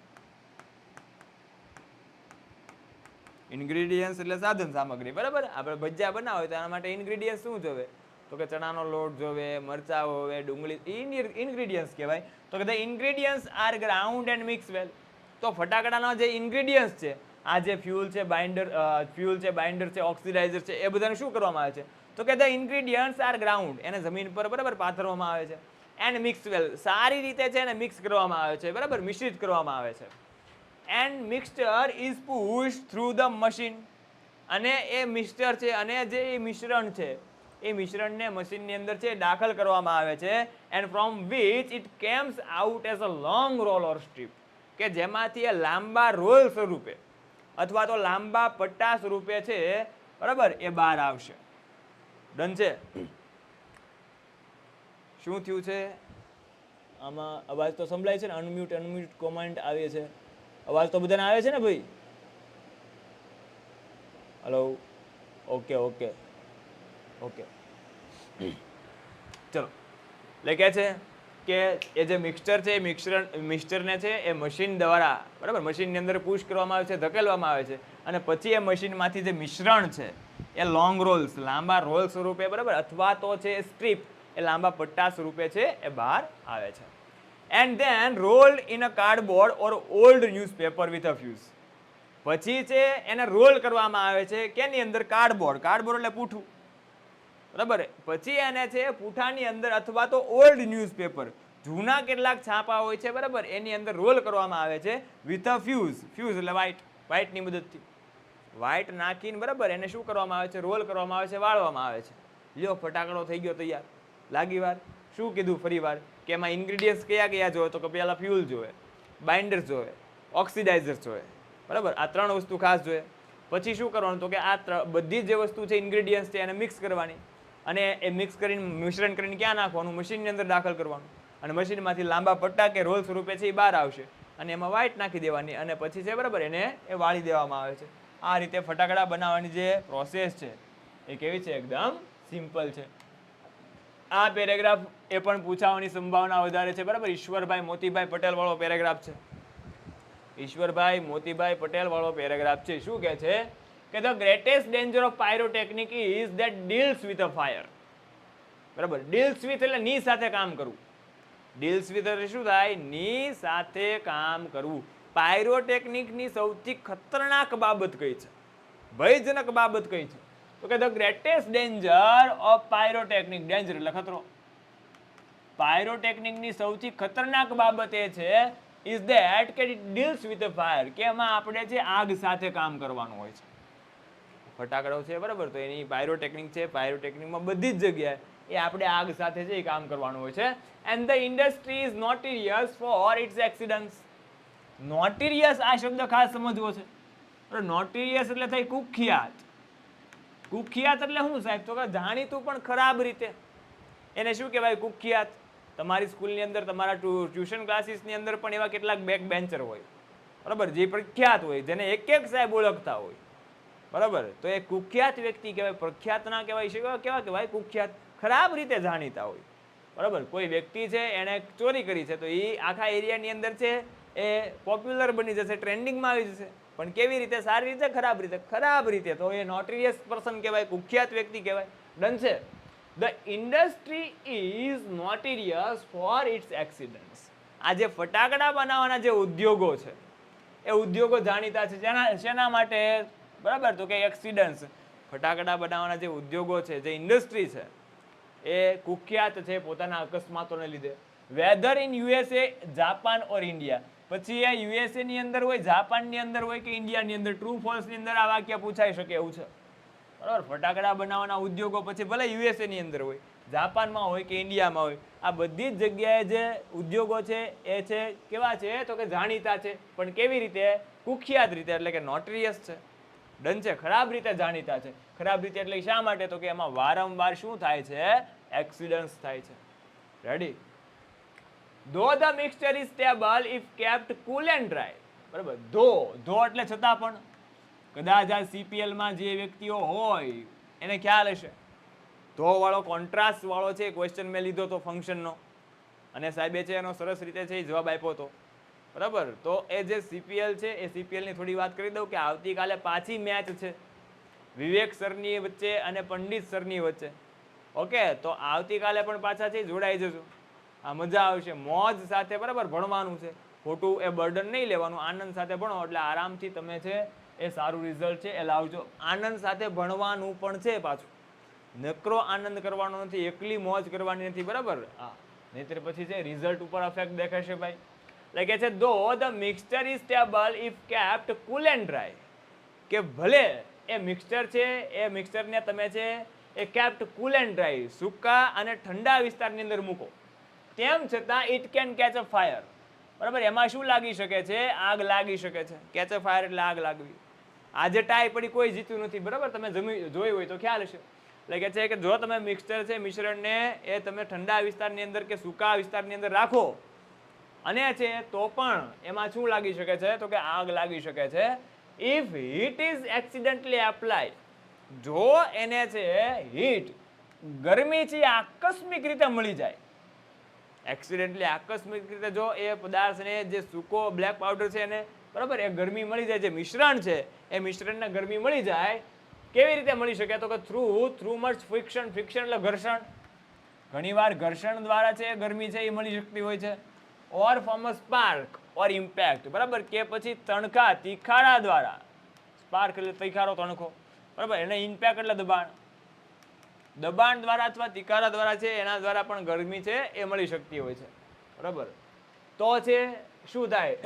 ઇન્ગ્રેડિયન્ટ્સ એટલે સાધન સામગ્રી, બરાબર. આપણે ભજીયા બનાવો હોય તો એના માટે ઇન્ગ્રેડિયન્ટ્સ શું જોવે? તો કે ચણાનો લોટ જોવે, મરચાં હોવે, ડુંગળી, ઇન્ગ્રેડિયન્ટ્સ કહેવાય. તો કે the ingredients are ground and mix well. તો ફટાકડાના જે ઇન્ગ્રેડિયન્ટ્સ છે, આ જે ફ્યુલ છે, બાઇન્ડર છે, ઓક્સિડાઇઝર છે, એ બધાને શું કરવામાં આવે છે? તો કે ધ ઇન્ગ્રેડિયન્ટ્સ આર ગ્રાઉન્ડ, એને જમીન પર બરાબર પાથરવામાં આવે છે. એન્ડ મિક્સ વેલ, સારી રીતે છે એને મિક્સ કરવામાં આવે છે, બરાબર, મિશ્રિત કરવામાં આવે છે. And mixture is pushed through the machine, અને એ મિક્સચર છે અને જે એ મિશ્રણ છે એ મિશ્રણને મશીનની અંદર છે દાખલ કરવામાં આવે છે. And from which it comes out as a long roll or strip, કે જેમાંથી એ લાંબા રોલ સ્વરૂપે અથવા તો લાંબા પટ્ટા સ્વરૂપે છે, બરાબર, એ બહાર આવશે. ડન છે? શું થયું છે આમાં? અવાજ તો સંભળાય છે ને? અનમ્યુટ કોમેન્ટ આવે છે. અવાજ તો બધાને આવે છે ને ભાઈ? હલો, ઓકે ઓકે ઓકે, ચલો. એટલે કે છે કે એ જે મિક્સચર છે એ મિક્સચરને છે એ મશીન દ્વારા, બરાબર, મશીનની અંદર પુશ કરવામાં આવે છે, ધકેલવામાં આવે છે, અને પછી એ મશીનમાંથી જે મિશ્રણ છે એ લોંગ રોલ્સ, લાંબા રોલ સ્વરૂપે, બરાબર, અથવા તો છે સ્ટ્રીપ, એ લાંબા પટ્ટા સ્વરૂપે છે એ બહાર આવે છે. And then rolled in a cardboard or old newspaper with a fuse. પછી છે એને રોલ કરવામાં આવે છે કેની અંદર? કાર્ડબોર્ડ. કાર્ડબોર્ડ એટલે પૂઠું, બરાબર. પછી એને છે પૂઠાની અંદર અથવા તો ઓલ્ડ ન્યૂઝપેપર, જૂના કેટલાક છાપા હોય છે, બરાબર, એની અંદર રોલ કરવામાં આવે છે વિથ અ ફ્યુઝ. ફ્યુઝ એટલે વ્હાઇટની મદદથી વ્હાઇટ નાખીને, બરાબર, એને શું કરવામાં આવે છે? રોલ કરવામાં આવે છે, વાળવામાં આવે છે. લ્યો, ફટાકડો થઈ ગયો તૈયાર. લાગી વાર? શું કીધું ફરી વાર? કે એમાં ઇન્ગ્રેડિયન્ટ્સ કયા કયા જોવે? તો કે પહેલા ફ્યુલ જોવે, બાઇન્ડર જોવે, ઓક્સિડાઇઝર જોવે, બરાબર, આ ત્રણ વસ્તુ ખાસ જોઈએ. પછી શું કરવાનું? તો કે આ બધી જે વસ્તુ છે ઇન્ગ્રેડિયન્ટ્સ છે એને મિક્સ કરવાની, અને એ મિક્સ કરીને મિશ્રણ કરીને ક્યાં નાખવાનું? મશીનની અંદર દાખલ કરવાનું, અને મશીનમાંથી લાંબા પટ્ટા કે રોલ સ્વરૂપે છે એ બહાર આવશે, અને એમાં વ્હાઇટ નાખી દેવાની, અને પછી છે, બરાબર, એને એ વાળી દેવામાં આવે છે. આ રીતે ફટાકડા બનાવવાની જે પ્રોસેસ છે એ કેવી છે? એકદમ સિમ્પલ છે. આ પેરેગ્રાફ એ પણ પૂછાવાની સંભાવના વધારે છે, બરાબર. ઈશ્વરભાઈ મોતીભાઈ પટેલ વાળો પેરેગ્રાફ છે. ઈશ્વરભાઈ મોતીભાઈ પટેલ વાળો પેરેગ્રાફ છે. શું કહે છે? કે the greatest danger of pyrotechnic is that deals with a fire. બરાબર, ડીલ્સ વિથ એટલે ની સાથે કામ કરવું. ડીલ્સ વિથ એટલે શું થાય? ની સાથે કામ કરવું. પાયરોટેકનિકની સૌથી ખતરનાક બાબત કઈ છે? ભયજનક બાબત કઈ છે? તો કે the greatest danger of pyrotechnic, danger એટલે ખતરો. પાયરોટેકનિકની સૌથી ખતરનાક બાબત એ છે ઇઝ ધેટ કે it deals with a fire, કે એમાં આપણે જે આગ સાથે કામ કરવાનું હોય છે. ફટાકડો છે, બરાબર, તો એની પાયરોટેકનિક છે, પાયરોટેકનિકમાં બધી જ જગ્યાએ એ આપણે આગ સાથે છે એ કામ કરવાનું હોય છે. And the industry is notorious for its accidents. Notorious, આ શબ્દ ખાસ સમજવો છે. નોટોરિયસ એટલે થઈ કુખ્યાત. કુખ્યાત એટલે શું સાહેબ? તો કે જાણીતું પણ ખરાબ રીતે. એને શું કહેવાય? કુખ્યાત. તમારી સ્કૂલની અંદર, તમારા ટ્યુશન ક્લાસીસની અંદર પણ એવા કેટલાક બેક બેન્ચર હોય, બરાબર, જે પ્રખ્યાત હોય, જેને એક એક સાહેબ ઓળખતા હોય, બરાબર, તો એ કુખ્યાત વ્યક્તિ કહેવાય. પ્રખ્યાત ના કહેવાય છે. કેવા કહેવાય? કુખ્યાત. ખરાબ રીતે જાણીતા હોય, બરાબર. કોઈ વ્યક્તિ છે એણે ચોરી કરી છે, તો એ આખા એરિયાની અંદર છે એ પોપ્યુલર બની જશે, ટ્રેન્ડિંગમાં આવી જશે. પણ કેવી રીતે? સારી રીતે, ખરાબ રીતે? ખરાબ રીતે. તો એ નોટોરિયસ પર્સન કહેવાય, કુખ્યાત વ્યક્તિ કહેવાય. ડન છે? The industry is notorious for its accidents. આ જે ફટાકડા બનાવવાના જે ઉદ્યોગો છે એ ઉદ્યોગો જાણીતા છે. શેના માટે? બરાબર, તો કે એક્સિડન્ટ્સ. ફટાકડા બનાવવાના જે ઉદ્યોગો છે, જે ઇન્ડસ્ટ્રી છે, એ કુખ્યાત છે પોતાના અકસ્માતોને લીધે. Whether in USA, Japan or India. પછી એ યુએસએ ની અંદર હોય, જાપાનની અંદર હોય કે ઇન્ડિયાની અંદર, ટ્રુ ફોલ્સ ની અંદર આ વાક્ય પૂછાઈ શકે એવું છે, બરાબર. ફટાકડા બનાવવાના ઉદ્યોગો પછી ભલે યુએસએ ની અંદર હોય, જાપાનમાં હોય કે ઇન્ડિયામાં હોય, આ બધી જ જગ્યાએ જે ઉદ્યોગો છે એ છે કેવા છે? તો કે જાણીતા છે. પણ કેવી રીતે? કુખ્યાત રીતે, એટલે કે નોટોરિયસ છે. ડન છે? ખરાબ રીતે જાણીતા છે. ખરાબ રીતે એટલે શા માટે? તો કે એમાં વારંવાર શું થાય છે? એક્સિડન્ટ્સ થાય છે. રેડી? ધો the mixture is stable if kept cool and dry. બરાબર, ધો એટલે છતાં પણ. કદાચ આ CPL માં જે વ્યક્તિઓ હોય એને ખ્યાલ હશે. ધો વાળો કોન્ટ્રાસ્ટ વાળો છે ક્વેશ્ચન મેં લીધો તો ફંક્શનનો, અને સાહેબે છે એનો સરસ રીતે છે જવાબ આપ્યો હતો. બરાબર, તો એ જે સીપીએલ છે એ સીપીએલની થોડી વાત કરી દઉં કે આવતીકાલે પાછી મેચ છે વિવેક સરની વચ્ચે અને પંડિત સરની વચ્ચે. ઓકે, તો આવતીકાલે પણ પાછા છે જોડાઈ જજો. આ મજા આવશે, મોજ સાથે બરાબર ભણવાનું છે, ખોટું એ બર્ડન નહીં લેવાનું, આનંદ સાથે ભણો એટલે આરામથી તમે છે એ સારું રિઝલ્ટ છે એ લાવજો. આનંદ સાથે ભણવાનું પણ છે પાછું, નકરો આનંદ કરવાનો નથી, એકલી મોજ કરવાની નથી. બરાબર, હા, નહીતર પછી છે રિઝલ્ટ ઉપર અફેક્ટ દેખાશે ભાઈ. લાગે છે ધો the mixture is stable if kept cool and dry, કે ભલે એ મિક્સચર છે એ મિક્સચરને તમે છે એ કેપ્ટ કુલ એન્ડ ડ્રાય, સૂકા અને ઠંડા વિસ્તારની અંદર મૂકો, તેમ છતાં it can catch a fire. બરાબર, એમાં શું લાગી શકે છે? આગ લાગી શકે છે. કેચ અ ફાયર એટલે આગ લાગવી. આજે ટાઈ પડી કોઈ જીત્યું નથી. બરાબર, તમે જોયું હોય તો ખ્યાલ હશે. એટલે કે છે કે જો તમે મિક્સચર છે મિશ્રણને એ તમે ઠંડા વિસ્તારની અંદર કે સૂકા વિસ્તારની અંદર રાખો અને છે તો પણ એમાં શું લાગી શકે છે? તો કે આગ લાગી શકે છે. If heat is accidentally apply, જો એને છે હીટ ગરમી છે આકસ્મિક રીતે મળી જાય, એક્સિડન્ટલી આકસ્મિક રીતે જો એ પદાર્થને જે સૂકો બ્લેક પાવડર છે એને બરાબર એ ગરમી મળી જાય, જે મિશ્રણ છે એ મિશ્રણને ગરમી મળી જાય, કેવી રીતે મળી શકે? તો કે થ્રુ મચ ફ્રિક્શન. ફ્રિક્શન એટલે ઘર્ષણ. ઘણીવાર ઘર્ષણ દ્વારા છે ગરમી છે એ મળી શકતી હોય છે. Or form a spark or impact. બરાબર, કે પછી તણખા તીખારા દ્વારા, સ્પાર્ક એટલે તીખારો તણખો, બરાબર, એને ઇમ્પેક્ટ એટલે દબાણ. દબાણ દ્વારા અથવા તીખારા દ્વારા છે એના દ્વારા પણ ગરમી છે એ મળી શકતી હોય છે. બરાબર, તો છે શું થાય?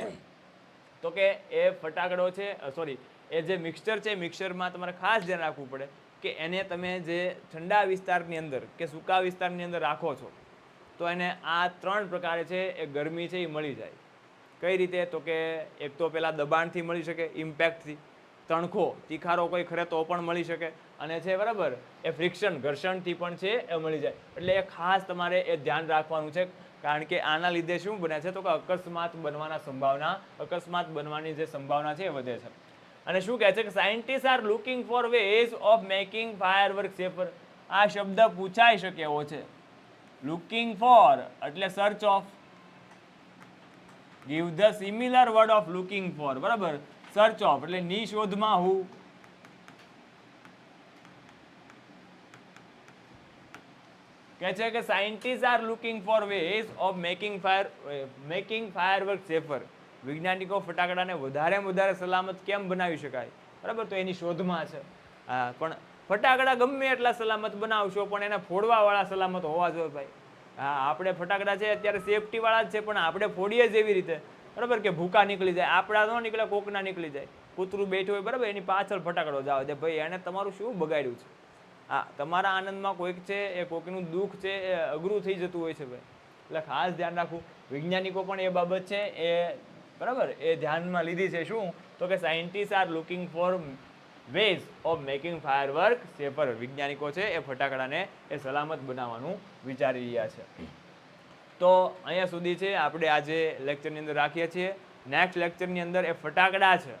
તો કે એ ફટાકડો છે સોરી એ જે મિક્સચર છે મિક્સચરમાં તમારે ખાસ ધ્યાન રાખવું પડે કે એને તમે જે ઠંડા વિસ્તારની અંદર કે સૂકા વિસ્તારની અંદર રાખો છો તો એને આ ત્રણ પ્રકારે છે એ ગરમી છે એ મળી જાય. કઈ રીતે? તો કે એક તો પેલા દબાણથી મળી શકે, ઇમ્પેક્ટથી, તણખો તીખારો કોઈ ખરે તો પણ મળી શકે, અને છે બરાબર એ ફ્રિક્શન ઘર્ષણથી પણ છે એ મળી જાય. એટલે એ ખાસ તમારે એ ધ્યાન રાખવાનું છે, કારણ કે આના લીધે શું બને છે? તો કે અકસ્માત બનવાની જે સંભાવના છે એ વધે છે. અને શું કહે છે કે scientist are looking for ways of making firework safer. આ શબ્દ પૂછાઈ શકે એવો છે. લુકિંગ ફોર એટલે search of, give the similar word of looking for. બરાબર, સર્ચ ઓફ એટલે ની શોધમાં હું. કહે છે કે scientist are looking for ways of making firework safer. વૈજ્ઞાનિકો ફટાકડાને વધારે સલામત કેમ બનાવી શકાય? બરાબર, તો એની શોધમાં છે. હા, પણ ફટાકડા ગમે એટલા સલામત બનાવશો પણ એને ફોડવા વાળા સલામત હોવા જોઈએ ભાઈ. હા, આપણે ફટાકડા છે અત્યારે સેફટી વાળા જ છે, પણ આપણે ફોડીએ જ એવી રીતે બરાબર કે ભૂકા નીકળી જાય, આપણા ન નીકળે કોકના નીકળી જાય. કૂતરું બેઠું હોય બરાબર, એની પાછળ ફટાકડો જાવ દે ભાઈ, એને તમારું શું બગાડ્યું છે? હા, તમારા આનંદમાં કોઈક છે એ કોઈકનું દુઃખ છે એ અઘરું થઈ જતું હોય છે ભાઈ. એટલે ખાસ ધ્યાન રાખવું. વૈજ્ઞાનિકો પણ એ બાબત છે એ બરાબર એ ધ્યાનમાં લીધી છે. શું? તો કે scientist are looking for ways of making firework safer. વૈજ્ઞાનિકો છે એ ફટાકડાને એ સલામત બનાવવાનું વિચારી રહ્યા છે. તો અહીંયા સુધી છે આપણે આજે લેક્ચરની અંદર રાખીએ છીએ. નેક્સ્ટ લેક્ચરની અંદર એ ફટાકડા છે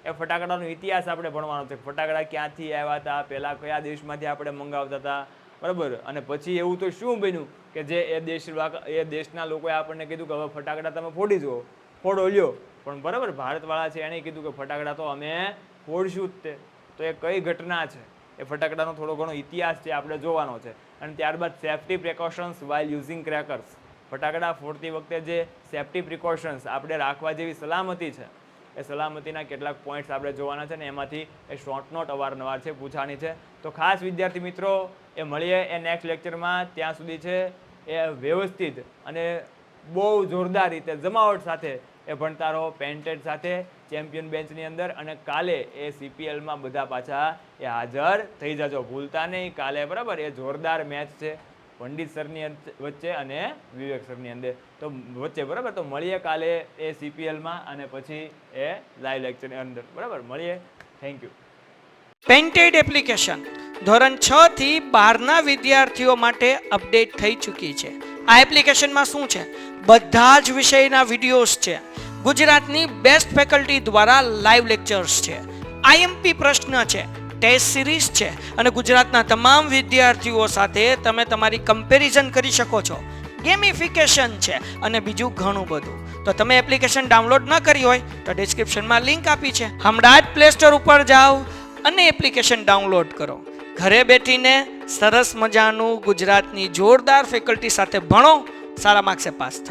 એ ફટાકડાનો ઇતિહાસ આપણે ભણવાનો છે. ફટાકડા ક્યાંથી આવ્યા હતા, પહેલા કયા દેશમાંથી આપણે મંગાવતા હતા, બરાબર, અને પછી એવું તો શું બન્યું કે જે એ દેશના લોકોએ આપણને કીધું કે હવે ફટાકડા તમે ફોડી જુઓ, ફોડો લ્યો, પણ બરાબર ભારતવાળા છે એણે કીધું કે ફટાકડા તો અમે ફોડશું જ તે. તો એ કઈ ઘટના છે? એ ફટાકડાનો થોડો ઘણો ઇતિહાસ છે આપણે જોવાનો છે. અને ત્યારબાદ safety precautions while using crackers. ફટાકડા ફોડતી વખતે જે સેફ્ટી પ્રિકોશન્સ આપણે રાખવા જેવી સલામતી છે એ સલામતીના કેટલાક પોઈન્ટ્સ આપણે જોવાના છે, ને એમાંથી એ શોર્ટ નોટ અવારનવાર છે પૂછવાની છે. તો ખાસ વિદ્યાર્થી મિત્રો એ મળીએ એ નેક્સ્ટ લેક્ચરમાં. ત્યાં સુધી છે એ વ્યવસ્થિત અને બહુ જોરદાર રીતે જમાવટ સાથે એ ભણતા રહો, પેન્ટેડ સાથે ચેમ્પિયન બેન્ચની અંદર. અને કાલે એ સીપીએલમાં બધા પાછા એ હાજર થઈ જજો, ભૂલતા નહીં. કાલે બરાબર એ જોરદાર મેચ છે પંડિત સરની વચ્ચે અને વિવેક સરની અંદર તો વચ્ચે. બરાબર, તો મળીએ કાલે એ સીપીએલમાં અને પછી એ લાઈવ લેક્ચરની અંદર. બરાબર, મળીએ. Thank you. પેન્ટેડ એપ્લિકેશન ધોરણ 6 થી 12ના વિદ્યાર્થીઓ માટે અપડેટ થઈ ચૂકી છે. આ એપ્લિકેશનમાં શું છે? બધા જ વિષયના વિડીયોઝ છે. ગુજરાતની બેસ્ટ ફેકલ્ટી દ્વારા લાઈવ લેક્ચર્સ છે. આઈએમપી પ્રશ્ન છે, ટેસ્ટ સિરીઝ છે અને ગુજરાતના તમામ વિદ્યાર્થીઓ સાથે તમે તમારી કમ્પેરિઝન કરી શકો છો. ગેમિફિકેશન છે અને બીજું ઘણું બધું. તો તમે એપ્લિકેશન ડાઉનલોડ ન કરી હોય તો ડિસ્ક્રિપ્શનમાં લિંક આપી છે. હમણાં જ પ્લે સ્ટોર ઉપર જાઓ અને એપ્લિકેશન ડાઉનલોડ કરો. ઘરે બેઠીને સરસ મજાનું ગુજરાતની જોરદાર ફેકલ્ટી સાથે ભણો, સારા માર્ક્સે પાસ થાઓ.